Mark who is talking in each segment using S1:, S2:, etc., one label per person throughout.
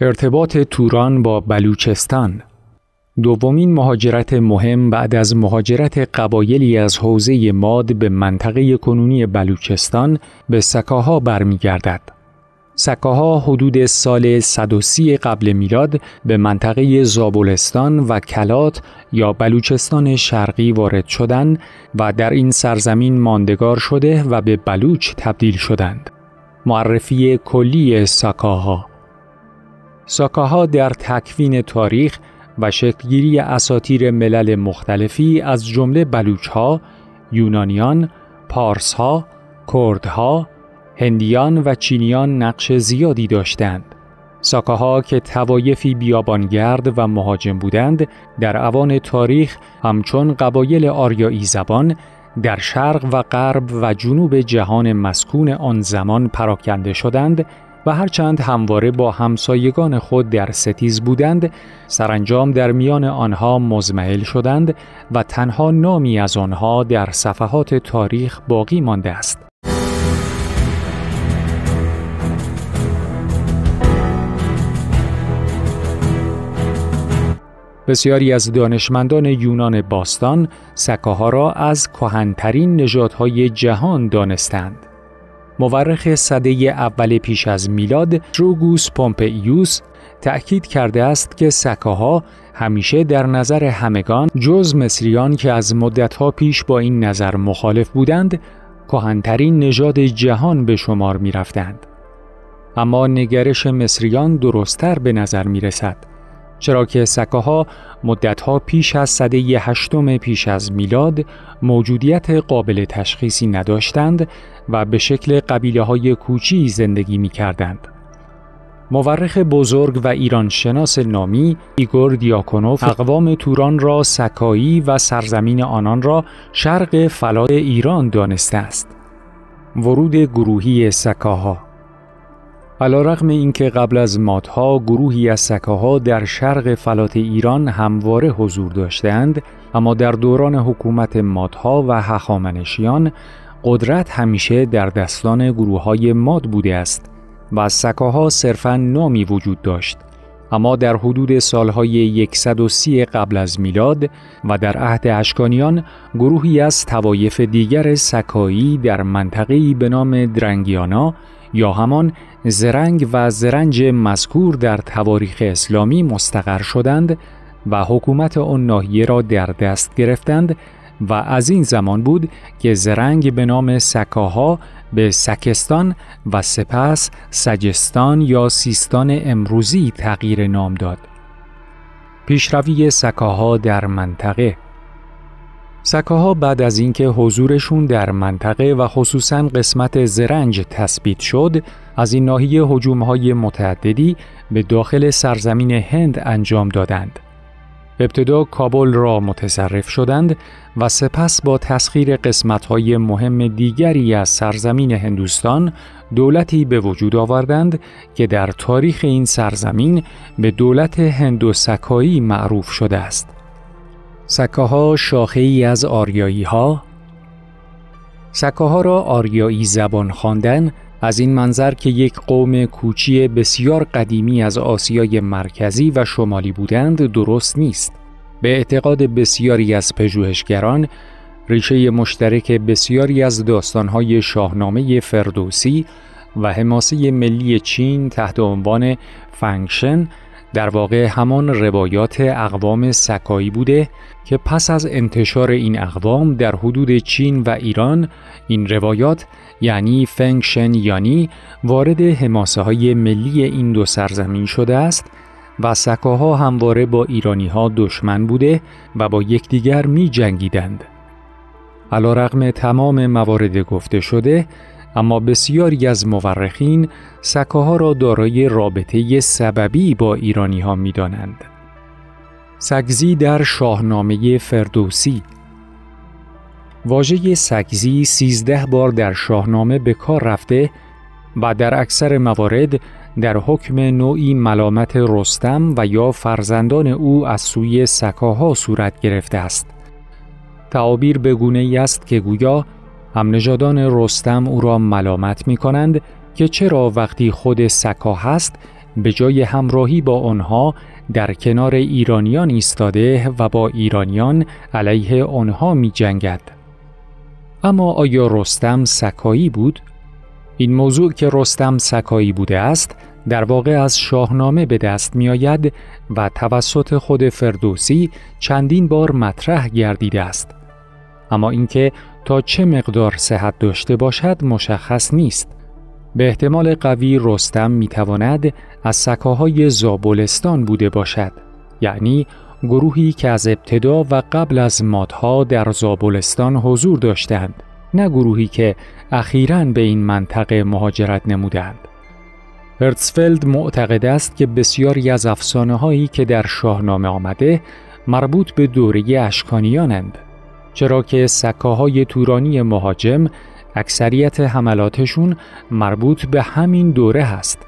S1: ارتباط توران با بلوچستان. دومین مهاجرت مهم بعد از مهاجرت قبایلی از حوزه ماد به منطقه کنونی بلوچستان به سکاها برمیگردد. سکاها حدود سال 130 قبل میلاد به منطقه زابلستان و کلات یا بلوچستان شرقی وارد شدند و در این سرزمین ماندگار شده و به بلوچ تبدیل شدند. معرفی کلی سکاها. سکاها در تکوین تاریخ و شکلگیری اساطیر ملل مختلفی از جمله بلوچ‌ها، یونانیان، پارس‌ها، کردها، هندیان و چینیان نقش زیادی داشتند. سکاها که طوایفی بیابانگرد و مهاجم بودند، در اوان تاریخ همچون قبایل آریایی زبان در شرق و غرب و جنوب جهان مسکون آن زمان پراکنده شدند و هرچند همواره با همسایگان خود در ستیز بودند، سرانجام در میان آنها مزمحل شدند و تنها نامی از آنها در صفحات تاریخ باقی مانده است. بسیاری از دانشمندان یونان باستان سکاها را از کهن‌ترین نژادهای جهان دانستند. مورخ سده اول پیش از میلاد تروگوس پومپئیوس تأکید کرده است که سکاها همیشه در نظر همگان جز مصریان که از مدتها پیش با این نظر مخالف بودند کهن‌ترین نژاد جهان به شمار می رفتند. اما نگرش مصریان درست‌تر به نظر می رسد، چرا که سکاها مدتها پیش از سده 8 پیش از میلاد موجودیت قابل تشخیصی نداشتند و به شکل قبیله‌های کوچی زندگی می‌کردند. مورخ بزرگ و ایرانشناس نامی ایگور دیاکونوف اقوام توران را سکایی و سرزمین آنان را شرق فلات ایران دانسته است. ورود گروهی سکاها. علی‌رغم اینکه قبل از مادها گروهی از سکاها در شرق فلات ایران همواره حضور داشتند، اما در دوران حکومت مادها و هخامنشیان قدرت همیشه در دستان گروه‌های ماد بوده است و سکاها صرفاً نامی وجود داشت. اما در حدود سالهای 130 قبل از میلاد و در عهد اشکانیان گروهی از طوایف دیگر سکایی در منطقه‌ای به نام درنگیانا یا همان زرنگ و زرنج مذکور در تواریخ اسلامی مستقر شدند و حکومت آن ناحیه را در دست گرفتند و از این زمان بود که زرنگ به نام سکاها به سکستان و سپس سجستان یا سیستان امروزی تغییر نام داد. پیشروی سکاها در منطقه. سکاها بعد از اینکه حضورشون در منطقه و خصوصاً قسمت زرنج تثبیت شد، از این ناحیه هجوم‌های متعددی به داخل سرزمین هند انجام دادند. ابتدا کابل را متصرف شدند و سپس با تسخیر قسمت‌های مهم دیگری از سرزمین هندوستان دولتی به وجود آوردند که در تاریخ این سرزمین به دولت هندوسکایی معروف شده است. سکاها شاخه‌ای از آریایی‌ها. سکاها را آریایی زبان خواندن از این منظر که یک قوم کوچی بسیار قدیمی از آسیای مرکزی و شمالی بودند درست نیست. به اعتقاد بسیاری از پژوهشگران، ریشه مشترک بسیاری از داستان‌های شاهنامه فردوسی و حماسه ملی چین تحت عنوان فنگشن در واقع همان روایات اقوام سکایی بوده که پس از انتشار این اقوام در حدود چین و ایران، این روایات یعنی فنگشن یانی وارد حماسه‌های ملی این دو سرزمین شده است و سکاها همواره با ایرانی‌ها دشمن بوده و با یکدیگر می‌جنگیدند. علی‌رغم تمام موارد گفته شده، اما بسیاری از مورخین سکاها را دارای رابطه سببی با ایرانی‌ها می‌دانند. سگزی در شاهنامه فردوسی. واژه سگزی 13 بار در شاهنامه به کار رفته و در اکثر موارد در حکم نوعی ملامت رستم و یا فرزندان او از سوی سکاها صورت گرفته است. تعابیر به گونه‌ای است که گویا همنژادان رستم او را ملامت می کنند که چرا وقتی خود سکا هست به جای همراهی با آنها در کنار ایرانیان ایستاده و با ایرانیان علیه آنها می جنگد. اما آیا رستم سکایی بود؟ این موضوع که رستم سکایی بوده است در واقع از شاهنامه به دست می آید و توسط خود فردوسی چندین بار مطرح گردیده است. اما اینکه تا چه مقدار صحت داشته باشد مشخص نیست. به احتمال قوی رستم می تواند از سکاهای زابلستان بوده باشد، یعنی گروهی که از ابتدا و قبل از مادها در زابلستان حضور داشتند، نه گروهی که اخیراً به این منطقه مهاجرت نمودند. هرتزفلد معتقد است که بسیاری از افسانه‌هایی که در شاهنامه آمده مربوط به دوره اشکانیانند، چرا که سکاهای تورانی مهاجم اکثریت حملاتشون مربوط به همین دوره هست.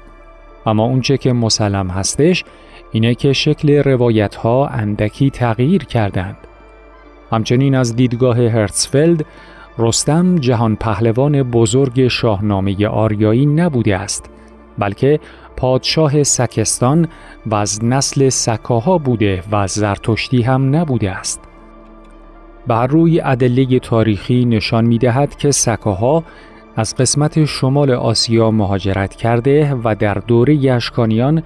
S1: اما اونچه که مسلم هستش اینه که شکل روایت‌ها اندکی تغییر کردند. همچنین از دیدگاه هرتزفلد، رستم جهان پهلوان بزرگ شاهنامه آریایی نبوده است، بلکه پادشاه سکستان و از نسل سکاها بوده و از زرتشتی هم نبوده است. بر روی ادله تاریخی نشان می‌دهد که سکاها از قسمت شمال آسیا مهاجرت کرده و در دوره اشکانیان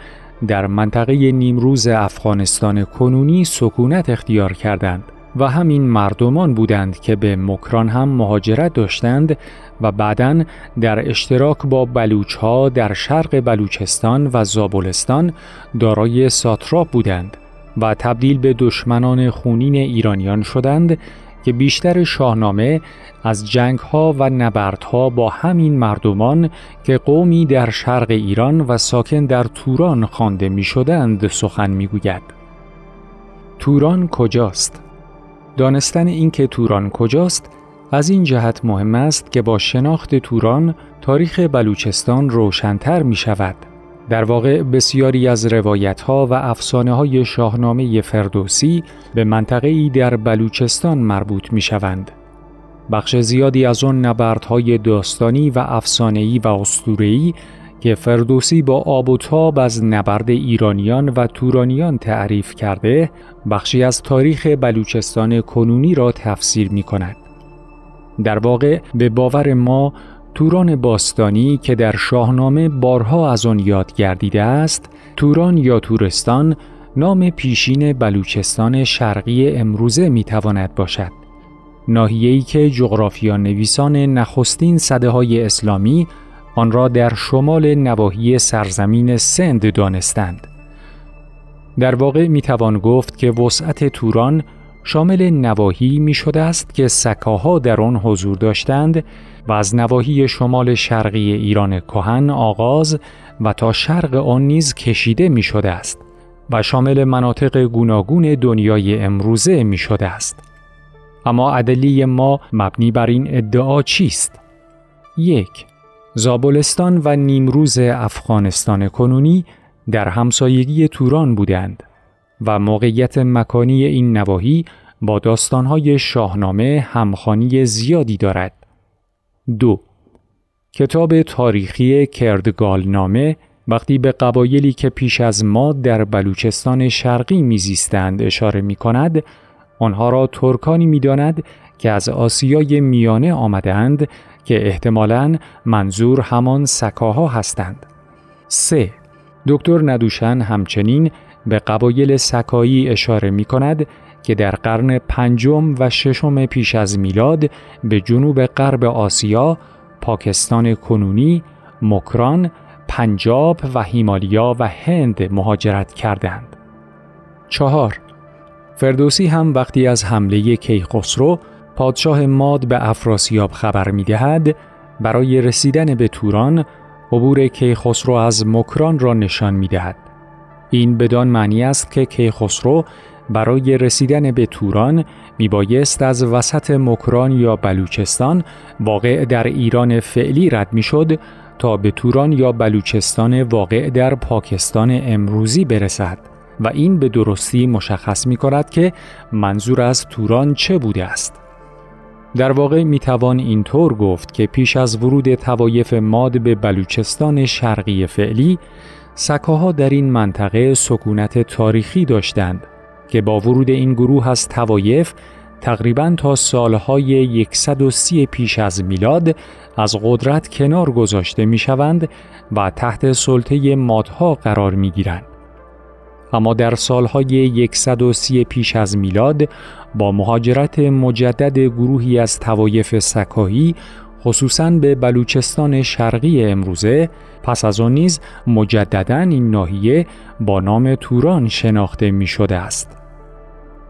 S1: در منطقه نیمروز افغانستان کنونی سکونت اختیار کردند و همین مردمان بودند که به مکران هم مهاجرت داشتند و بعداً در اشتراک با بلوچ‌ها در شرق بلوچستان و زابلستان دارای ساتراپ بودند و تبدیل به دشمنان خونین ایرانیان شدند که بیشتر شاهنامه از جنگ‌ها و نبردها با همین مردمان که قومی در شرق ایران و ساکن در توران خوانده می‌شدند سخن می‌گوید. توران کجاست؟ دانستن اینکه توران کجاست از این جهت مهم است که با شناخت توران تاریخ بلوچستان روشن‌تر می‌شود. در واقع بسیاری از روایت‌ها و افسانه‌های شاهنامه فردوسی به منطقه‌ای در بلوچستان مربوط می‌شوند. بخش زیادی از آن نبردهای داستانی و افسانه‌ای و اسطوره‌ای که فردوسی با آب و تاب از نبرد ایرانیان و تورانیان تعریف کرده، بخشی از تاریخ بلوچستان کنونی را تفسیر می‌کند. در واقع به باور ما توران باستانی که در شاهنامه بارها از آن یاد گردیده است، توران یا تورستان نام پیشین بلوچستان شرقی امروزه میتواند باشد. ناحیه‌ای که جغرافیان نویسان نخستین سده‌های اسلامی آن را در شمال نواحی سرزمین سند دانستند. در واقع میتوان گفت که وسعت توران شامل نواحی میشده است که سکاها در آن حضور داشتند و از نواحی شمال شرقی ایران کهن آغاز و تا شرق آن نیز کشیده میشده است و شامل مناطق گوناگون دنیای امروزه میشده است. اما ادله ما مبنی بر این ادعا چیست؟ 1. زابلستان و نیمروز افغانستان کنونی در همسایگی توران بودند و موقعیت مکانی این نواحی با داستان‌های شاهنامه همخوانی زیادی دارد. 2. کتاب تاریخی کردگالنامه وقتی به قبایلی که پیش از ما در بلوچستان شرقی میزیستند اشاره می‌کند، آنها را ترکانی می‌داند که از آسیای میانه آمدند که احتمالاً منظور همان سکاها هستند. 3. دکتر ندوشن همچنین به قبایل سکایی اشاره می‌کند که در قرن 5 و 6 پیش از میلاد به جنوب غرب آسیا، پاکستان کنونی، مکران، پنجاب و هیمالیا و هند مهاجرت کردند. 4. فردوسی هم وقتی از حمله کیخسرو پادشاه ماد به افراسیاب خبر می‌دهد، برای رسیدن به توران عبور کیخسرو از مکران را نشان می‌دهد. این بدان معنی است که کیخسرو برای رسیدن به توران میبایست از وسط مکران یا بلوچستان واقع در ایران فعلی رد میشد تا به توران یا بلوچستان واقع در پاکستان امروزی برسد و این به درستی مشخص می‌کند که منظور از توران چه بوده است. در واقع میتوان اینطور گفت که پیش از ورود طوایف ماد به بلوچستان شرقی فعلی، سکاها در این منطقه سکونت تاریخی داشتند که با ورود این گروه از طوایف تقریباً تا سالهای 130 پیش از میلاد از قدرت کنار گذاشته می‌شوند و تحت سلطه مادها قرار می‌گیرند. اما در سالهای 130 پیش از میلاد با مهاجرت مجدد گروهی از طوایف سکاهی خصوصاً به بلوچستان شرقی امروزه، پس از آن نیز مجدداً این ناحیه با نام توران شناخته می‌شده است.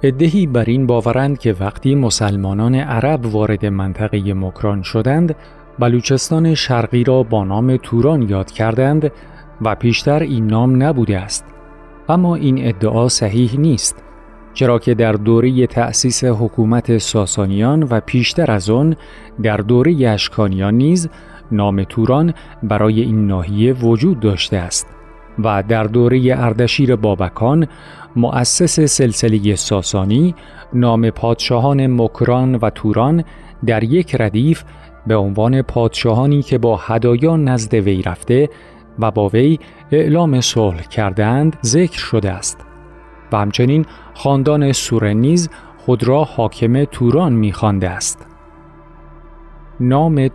S1: عده‌ای بر این باورند که وقتی مسلمانان عرب وارد منطقه مکران شدند، بلوچستان شرقی را با نام توران یاد کردند و پیشتر این نام نبوده است. اما این ادعا صحیح نیست، چرا که در دوره تأسیس حکومت ساسانیان و پیشتر از آن در دوره اشکانیان نیز نام توران برای این ناحیه وجود داشته است و در دوره اردشیر بابکان مؤسس سلسله ساسانی نام پادشاهان مکران و توران در یک ردیف به عنوان پادشاهانی که با هدایا نزد وی رفته و با وی اعلام صلح کردند ذکر شده است و همچنین خاندان سوره نیز خود را حاکم توران می‌خوانده است. نام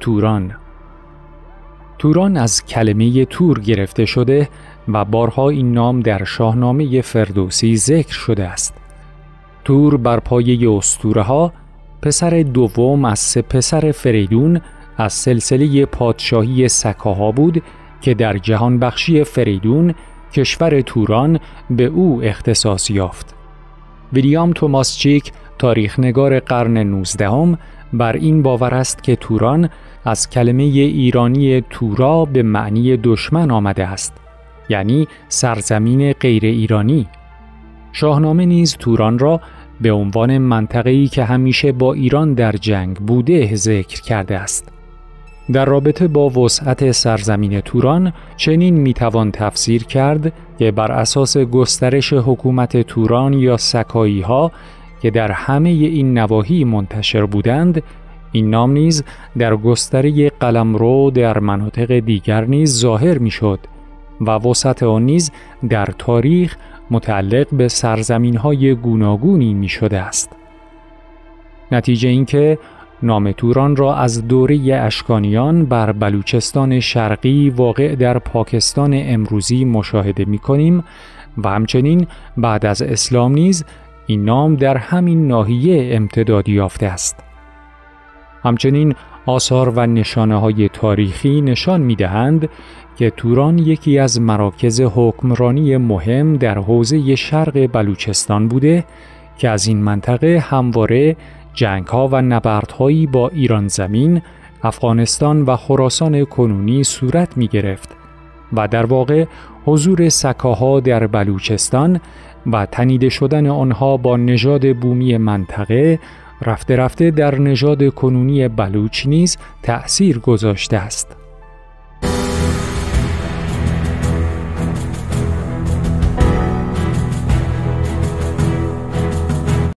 S1: توران از کلمه تور گرفته شده و بارها این نام در شاهنامه فردوسی ذکر شده است. تور بر پایه اسطوره‌ها پسر دوم از 3 پسر فریدون از سلسله پادشاهی سکاها بود که در جهان بخشی فریدون کشور توران به او اختصاص یافت. ویلیام توماس چیک تاریخنگار قرن 19 بر این باور است که توران از کلمه ایرانی تورا به معنی دشمن آمده است، یعنی سرزمین غیر ایرانی. شاهنامه نیز توران را به عنوان منطقه‌ای که همیشه با ایران در جنگ بوده ذکر کرده است. در رابطه با وسعت سرزمین توران چنین میتوان تفسیر کرد که بر اساس گسترش حکومت توران یا سکایی‌ها که در همه این نواحی منتشر بودند، این نام نیز در گستره قلمرو در مناطق دیگر نیز ظاهر میشد و وسعت آن نیز در تاریخ متعلق به سرزمین‌های گوناگونی میشده است. نتیجه این که نام توران را از دوره اشکانیان بر بلوچستان شرقی واقع در پاکستان امروزی مشاهده می‌کنیم و همچنین بعد از اسلام نیز این نام در همین ناحیه امتداد یافته است. همچنین آثار و نشانه‌های تاریخی نشان می‌دهند که توران یکی از مراکز حکمرانی مهم در حوزه شرق بلوچستان بوده که از این منطقه همواره جنگ‌ها و نبردهایی با ایران زمین، افغانستان و خراسان کنونی صورت می‌گرفت و در واقع حضور سکاها در بلوچستان و تنیده شدن آنها با نژاد بومی منطقه رفته رفته در نژاد کنونی بلوچ نیز تأثیر گذاشته است.